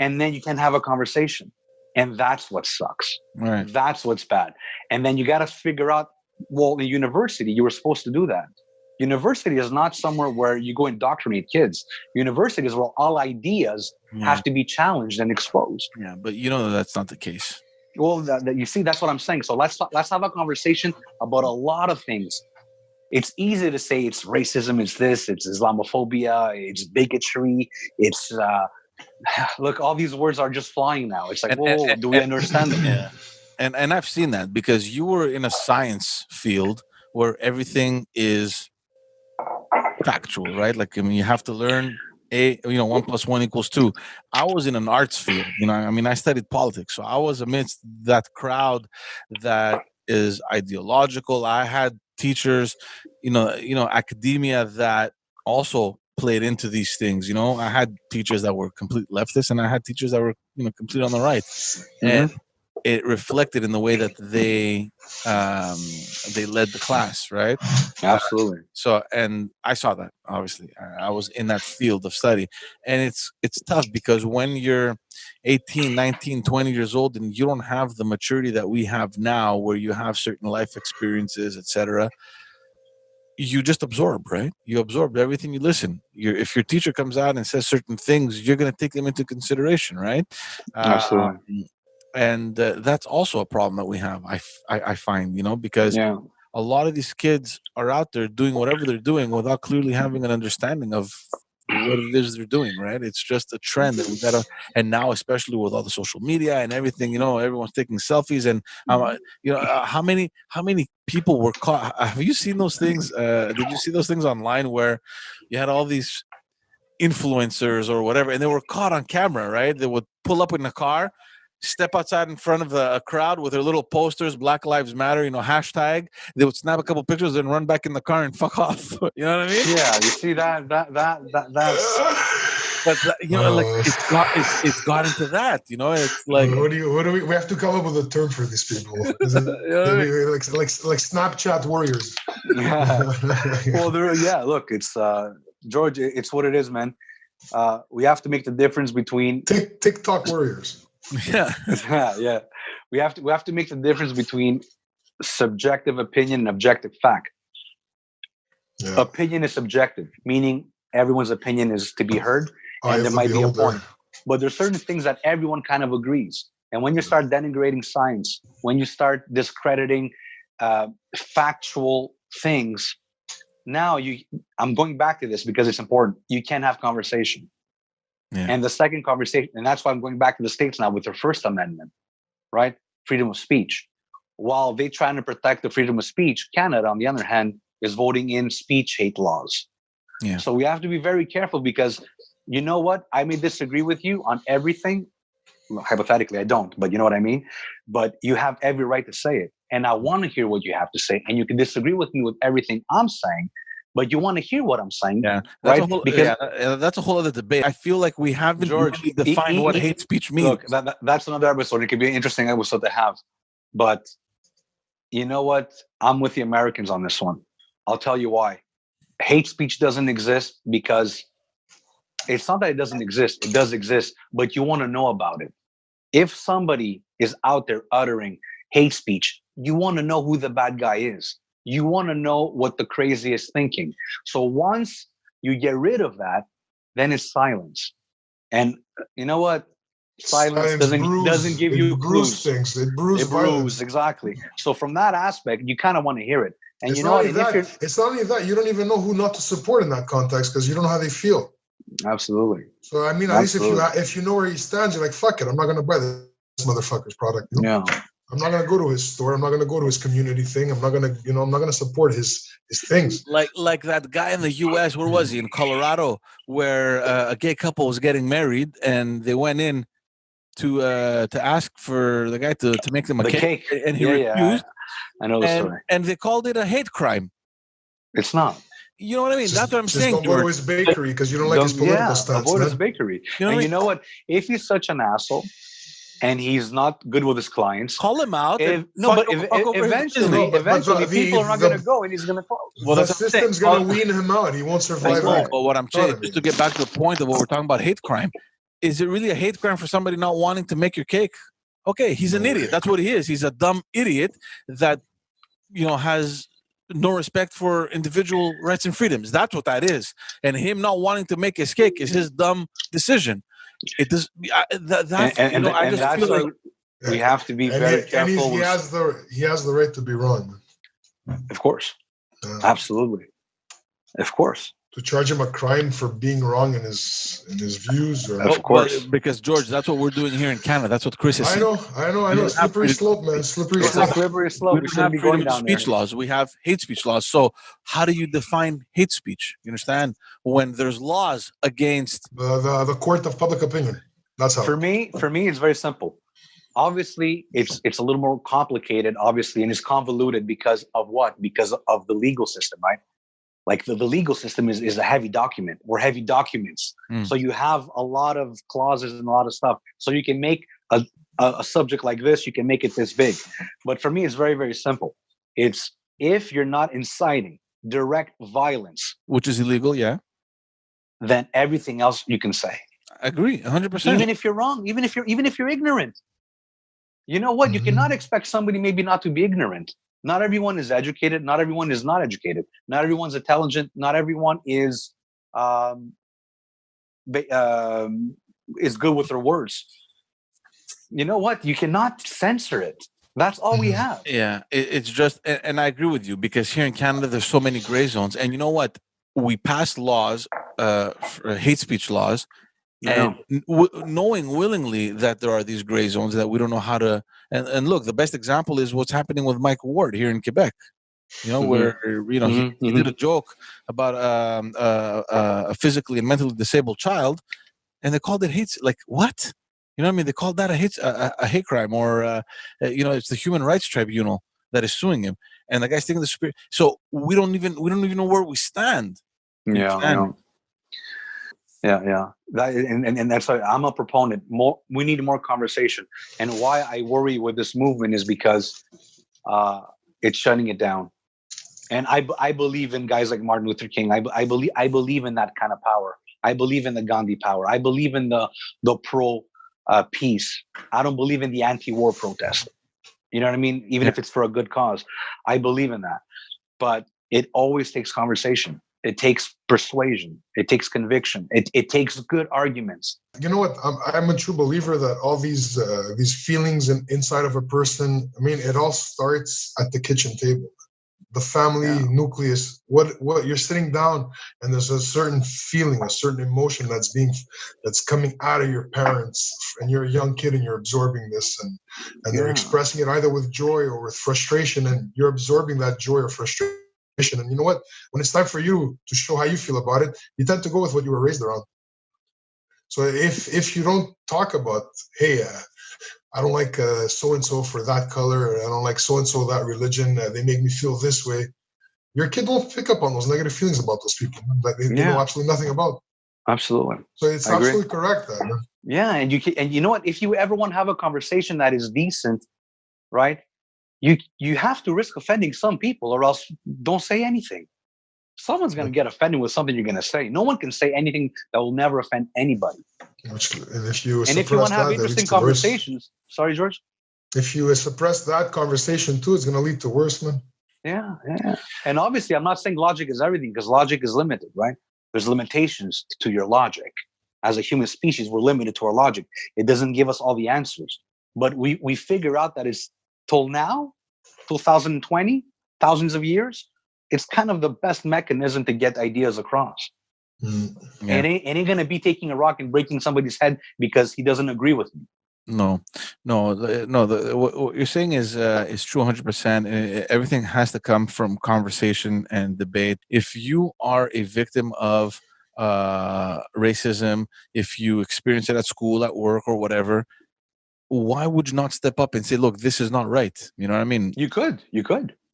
and then you can have a conversation. And that's what sucks. Right. That's what's bad. And then you got to figure out, well, in university, you were supposed to do that. University is not somewhere where you go indoctrinate kids. University is where all ideas have to be challenged and exposed. Yeah, but you know that's not the case. Well, you see, that's what I'm saying. So let's have a conversation about a lot of things. It's easy to say it's racism, it's this, it's Islamophobia, it's bigotry, it's look, all these words are just flying now. It's like, whoa, do we understand them? Yeah. And I've seen that because you were in a science field where everything is factual, right? Like, I mean, you have to learn 1 + 1 = 2. I was in an arts field, I mean, I studied politics. So I was amidst that crowd that is ideological. I had teachers, academia that also played into these things. I had teachers that were complete leftists, and I had teachers that were, complete on the right. And it reflected in the way that they led the class, right? Absolutely. And I saw that, obviously. I was in that field of study, and it's tough because when you're 18, 19, 20 years old and you don't have the maturity that we have now, where you have certain life experiences, etc., you just absorb, right? You absorb everything you listen. If your teacher comes out and says certain things, you're going to take them into consideration, right? Absolutely. And that's also a problem that we have, I find, because a lot of these kids are out there doing whatever they're doing without clearly having an understanding of what it is they're doing, right? It's just a trend that we gotta, and now especially with all the social media and everything, everyone's taking selfies, and how many people were caught? Have you seen those things? Did you see those things online where you had all these influencers or whatever, and they were caught on camera, right? They would pull up in a car, step outside in front of a crowd with their little posters, Black Lives Matter, hashtag. They would snap a couple pictures and run back in the car and fuck off. You know what I mean? Yeah, you see that's. But like it's got into that. It's like, what do we have to come up with a term for these people? Is it, like Snapchat warriors? Yeah. Well, look, it's George. It's what it is, man. We have to make the difference between TikTok warriors. Yeah. Yeah. We have to make the difference between subjective opinion and objective fact. Yeah. Opinion is subjective, meaning everyone's opinion is to be heard, and there might be a point. But there's certain things that everyone kind of agrees. And when you start denigrating science, when you start discrediting factual things, now I'm going back to this because it's important. You can't have conversation. Yeah. And the second conversation, and that's why I'm going back to the States now with their First Amendment, right? Freedom of speech. While they're trying to protect the freedom of speech, Canada, on the other hand, is voting in speech hate laws. Yeah. So we have to be very careful because you know what? I may disagree with you on everything. Well, hypothetically, I don't, but you know what I mean? But you have every right to say it. And I want to hear what you have to say. And you can disagree with me with everything I'm saying, but you want to hear what I'm saying. Yeah, that's right? That's a whole other debate. I feel like we haven't really defined what hate speech means. Look, that's another episode. It could be an interesting episode to have. But you know what? I'm with the Americans on this one. I'll tell you why. hate speech doesn't exist because it's not that it doesn't exist. It does exist, but you want to know about it. If somebody is out there uttering hate speech, you want to know who the bad guy is. You want to know what the crazy is thinking. So once you get rid of that, then it's silence. And you know what? Silence doesn't give you clues. Things. It brews violence. Exactly. So from that aspect, you kind of want to hear it. And it's you know what? It's not only that. You don't even know who not to support in that context because you don't know how they feel. Absolutely. So I mean, at least if you know where he stands, you're like, fuck it, I'm not going to buy this motherfucker's product. You know? Yeah. I'm not going to go to his store. I'm not going to go to his community thing. I'm not going to, I'm not going to support his things. Like that guy in the U.S. Where was he? In Colorado, where a gay couple was getting married, and they went in to ask for the guy to make them a cake, and he refused. I know the story. And they called it a hate crime. It's not. You know what I mean? That's what I'm saying. Don't go to his bakery because you don't like his political stance. Avoid his bakery. You know what? If he's such an asshole and he's not good with his clients, call him out. Eventually, people are not going to go, and he's going to close. Well, the system's going to wean him out. He won't survive. But what I'm saying, just to get back to the point of what we're talking about, hate crime. Is it really a hate crime for somebody not wanting to make your cake? Okay, he's an idiot. That's what he is. He's a dumb idiot that has no respect for individual rights and freedoms. That's what that is. And him not wanting to make his cake is his dumb decision. It does. I just feel like we have to be very careful. He has the right to be wrong. Of course, absolutely, of course. To charge him a crime for being wrong in his views, of course, because George, that's what we're doing here in Canada. That's what Chris is saying. I know. Slippery slope, man. Slippery slope. We shouldn't be going down there. Speech laws. We have hate speech laws. So how do you define hate speech? You understand? When there's laws against the court of public opinion. That's how. For me, it's very simple. Obviously, it's a little more complicated, obviously, and it's convoluted because of what? Because of the legal system, right? Like the legal system is a heavy document or heavy documents. So you have a lot of clauses and a lot of stuff. So you can make a subject like this, you can make it this big. But for me, it's very, very simple. It's if you're not inciting direct violence, which is illegal, then everything else you can say. I agree, 100%. Even if you're wrong, even if you're ignorant. You know what? You cannot expect somebody maybe not to be ignorant. Not everyone is educated. Not everyone is not educated. Not everyone's intelligent. Not everyone is good with their words. You know what? You cannot censor it. That's all we have. Yeah, it's just, and I agree with you because here in Canada, there's so many gray zones. And you know what? We passed laws, hate speech laws, and knowing willingly that there are these gray zones that we don't know how to. And look, the best example is what's happening with Mike Ward here in Quebec. Where he did a joke about a physically and mentally disabled child, and they called it hate. Like what? You know what I mean? They called that a hate crime, or it's the Human Rights Tribunal that is suing him, and the guy's taking the spirit. So we don't even know where we stand. Yeah. And that's why I'm a proponent. We need more conversation. And why I worry with this movement is because it's shutting it down. And I believe in guys like Martin Luther King. I believe in that kind of power. I believe in the Gandhi power. I believe in the pro peace. I don't believe in the anti-war protest. You know what I mean? Even if it's for a good cause, I believe in that. But it always takes conversation. It takes persuasion. It takes conviction. It takes good arguments. You know what? I'm a true believer that all these feelings inside of a person, I mean, it all starts at the kitchen table. The family nucleus, what you're sitting down and there's a certain feeling, a certain emotion that's coming out of your parents, and you're a young kid and you're absorbing this and they're expressing it either with joy or with frustration, and you're absorbing that joy or frustration. And you know what? When it's time for you to show how you feel about it, you tend to go with what you were raised around. So if you don't talk about, hey, I don't like so-and-so for that color, or I don't like so-and-so that religion, they make me feel this way, your kid won't pick up on those negative feelings about those people that they know absolutely nothing about. Absolutely. So it's absolutely correct. Then. Yeah, and you know what? If you ever want to have a conversation that is decent, right? You have to risk offending some people, or else don't say anything. someone's going to get offended with something you're going to say. No one can say anything that will never offend anybody. And if you want to have interesting conversations, sorry, George. If you suppress that conversation too, it's going to lead to worse, man. Yeah. And obviously, I'm not saying logic is everything, because logic is limited, right? There's limitations to your logic. As a human species, we're limited to our logic. It doesn't give us all the answers. But we figure out that it's till now, 2020, thousands of years, it's kind of the best mechanism to get ideas across. Yeah. It ain't going to be taking a rock and breaking somebody's head because he doesn't agree with me. No. What you're saying is true 100%. Everything has to come from conversation and debate. If you are a victim of racism, if you experience it at school, at work, or whatever, why would you not step up and say, "Look, this is not right"? You know what I mean? You could.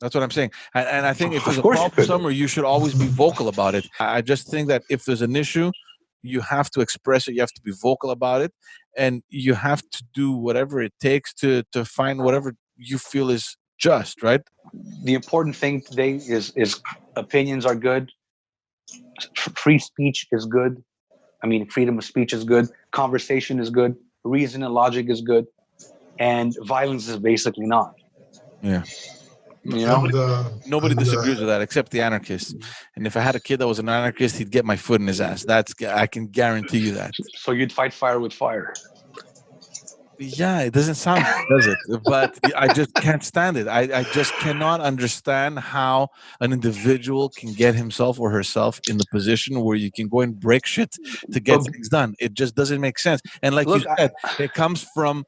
That's what I'm saying. And I think if there's a problem somewhere, you should always be vocal about it. I just think that if there's an issue, you have to express it. You have to be vocal about it, and you have to do whatever it takes to find whatever you feel is just, right? The important thing today is opinions are good. Free speech is good. I mean, freedom of speech is good. Conversation is good. Reason and logic is good. And violence is basically not. Yeah. You know? Nobody disagrees with that except the anarchists. And if I had a kid that was an anarchist, he'd get my foot in his ass. I can guarantee you that. So you'd fight fire with fire. Yeah, it doesn't sound good, does it? But I just can't stand it. I just cannot understand how an individual can get himself or herself in the position where you can go and break shit to get things done. It just doesn't make sense. And like you said, it comes from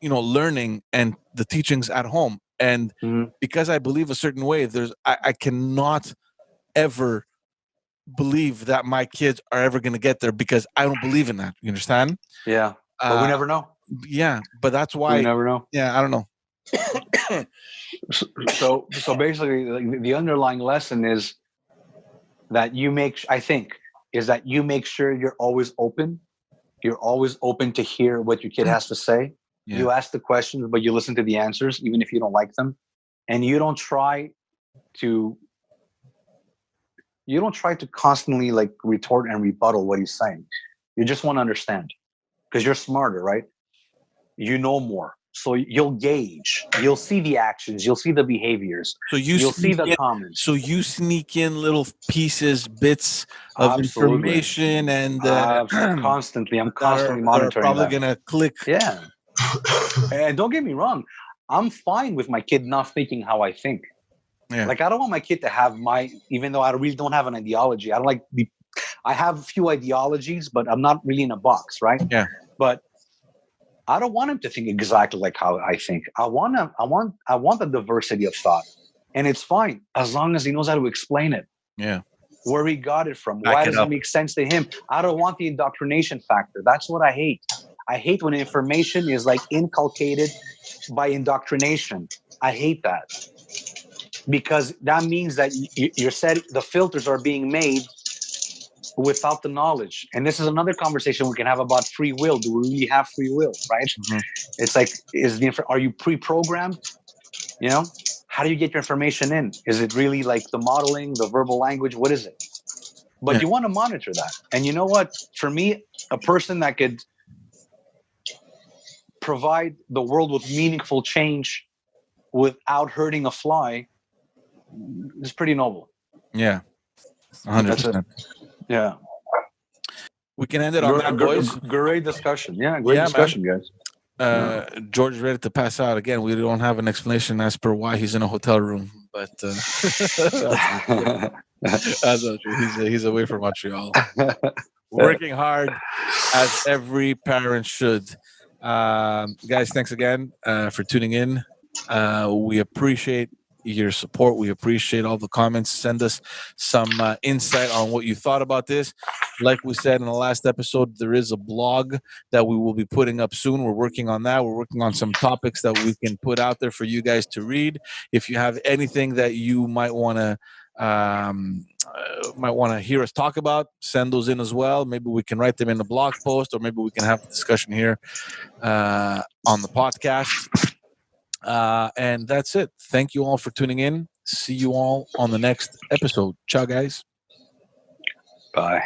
learning and the teachings at home. And because I believe a certain way, I cannot ever believe that my kids are ever going to get there, because I don't believe in that. You understand? Yeah. But we never know. Yeah. But that's why. We never know. Yeah. I don't know. So basically the underlying lesson is that you make sure you're always open. You're always open to hear what your kid has to say. Yeah. You ask the questions, but you listen to the answers, even if you don't like them. And you don't try to constantly like retort and rebuttal what he's saying. You just want to understand, because you're smarter, right? You know more. So you'll gauge, you'll see the actions, you'll see the behaviors, so you'll see the comments. So you sneak in little bits of information, and constantly, I'm constantly monitoring. Probably gonna click. Yeah. And don't get me wrong, I'm fine with my kid not thinking how I think. Yeah. Like, I don't want my kid to have even though I really don't have an ideology. I have a few ideologies, but I'm not really in a box, right? Yeah. But I don't want him to think exactly like how I think. I want the diversity of thought, and it's fine as long as he knows how to explain it. Yeah. Where he got it from. Why does it make sense to him? I don't want the indoctrination factor. That's what I hate. I hate when information is like inculcated by indoctrination. I hate that, because that means that you're said the filters are being made without the knowledge. And this is another conversation we can have about free will. Do we really have free will, right? Mm-hmm. It's like, are you pre-programmed? You know, how do you get your information in? Is it really like the modeling, the verbal language? What is it? But you want to monitor that. And you know what? For me, a person that could provide the world with meaningful change without hurting a fly is pretty noble. Yeah. 100%. Yeah. We can end it on that, boys. Great discussion. Yeah, great discussion, man. Guys. George is ready to pass out again. We don't have an explanation as per why he's in a hotel room, but that's not true. He's away from Montreal, working hard as every parent should. Guys, thanks again for tuning in. We appreciate your support. We appreciate all the comments. Send us some insight on what you thought about this. Like we said in the last episode, there is a blog that we will be putting up soon. We're working on that. We're working on some topics that we can put out there for you guys to read. If you have anything that you might want to hear us talk about, send those in as well. Maybe we can write them in a blog post, or maybe we can have a discussion here on the podcast. And that's it. Thank you all for tuning in. See you all on the next episode. Ciao, guys. Bye.